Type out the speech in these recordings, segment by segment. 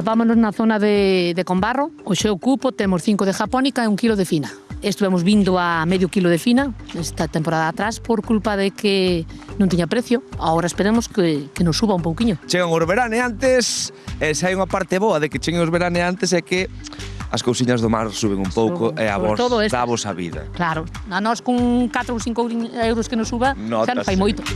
Atopámonos na zona de Combarro. Hoxe ocupo, temos 5 de japónica e 1 kilo de fina. Estuvemos vindo a medio kilo de fina esta temporada atrás por culpa de que non tiña precio. Agora esperemos que nos suba un pouquiño. Chegan os veraneantes e se hai unha parte boa de que cheguen os veraneantes é que as cousiñas do mar suben un pouco e a vos davos a vida. Claro, a nós con 4 ou 5 euros que nos suba, xa nos fai moito.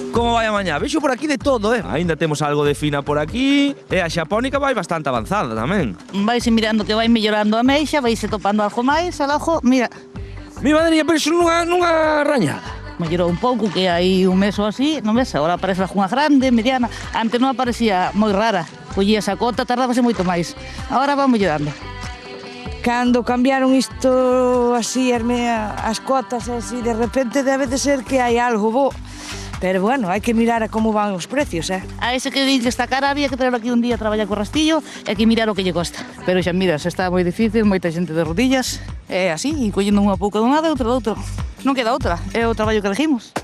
Como vai a mañá? Vexo por aquí de todo, Aínda temos algo de fina por aquí e a xapónica vai bastante avanzada tamén. Vaise mirando que vai mellorando a meixa, vaise topando algo máis, alajo, mira. Mi madriña, pero iso nunha rañada. Mellorou un pouco, que hai un mes ou así, non ves? Agora aparece unha grande, mediana. Antes non aparecía moi rara. Collías a cota, tardábase moito máis. Agora va mellorando. Cando cambiaron isto así, as cotas así, de repente debe de ser que hai algo bo. Pero bueno, hai que mirar a como van os precios, A ese que din que está cara, había que traerlo aquí un día a traballar co rastillo e que mirar o que lle costa. Pero xa miras, está moi difícil, moita xente de rodillas, e así, e collendo unha pouca dun lado e outra do outro. Non queda outra, é o traballo que elegimos.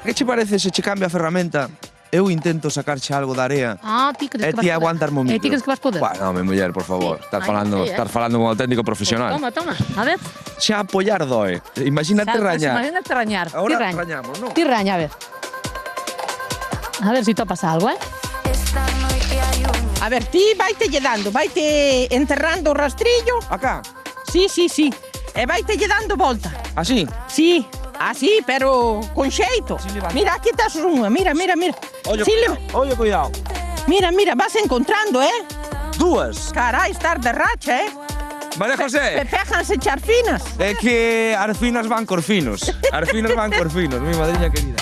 Que che parece se che cambia a ferramenta? Eu intento sacarche algo da area. Ti crees que vas poder? E ti aguantar mo micro. E ti crees que vas poder? Bueno, muller, por favor. Estás falando con un auténtico profesional. Pues toma, a ver. Xa apoiar doe. Imagínate rañar. Imagínate rañar. Ahora rañamos, ¿no? Ti raña, a ver. A ver si topas algo, A ver, ti vaite lle dando, vaite enterrando o rastrillo. Acá? Sí. E vaite lle dando volta. Así? Sí. Así, pero con xeito. Sí, mira, aquí estás unha, mira. Oye, cuidado. Mira, vas encontrando, Dúas. Carai, estar de racha, María José. Péjanse charfinas. É que arfinas van cor finos. Mi madriña querida.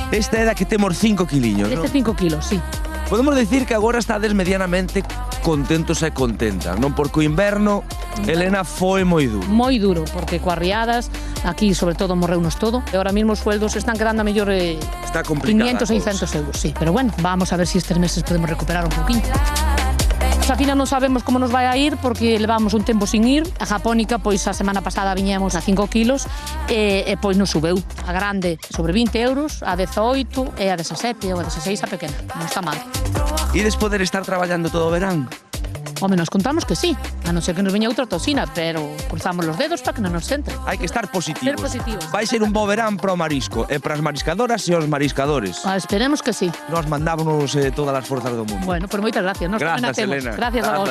Esta é da que temos 5 quiliños, non? 5 kilos, sí. Podemos decir que agora estades medianamente contentos e contentas, non? Porque o inverno, Elena, foi moi duro. Moi duro, porque coas riadas, aquí sobre todo morreunos todo. E ahora mismo os sueldos están quedando a mellor Está complicada 500, 600 euros, sí. Pero bueno, vamos a ver si estes meses podemos recuperar un poquinho. A fina non sabemos como nos vai a ir porque levamos un tempo sin ir. A japónica, pois a semana pasada viñemos a 5 kilos e pois nos subeu. A grande sobre 20 euros, a 18 e a 17 ou a 16 a pequena. Non está mal. Ides poder estar traballando todo o verán? Home, nos contamos que sí, a non ser que nos veña outra toxina, pero cruzamos los dedos para que non nos entre. Hai que estar positivos. Ser positivos. Vai ser un bo verán para o marisco e para as mariscadoras e os mariscadores. Esperemos que sí. Nos mandámonos todas as forzas do mundo. Bueno, pues moitas gracias. Gracias, Elena. Gracias a vos.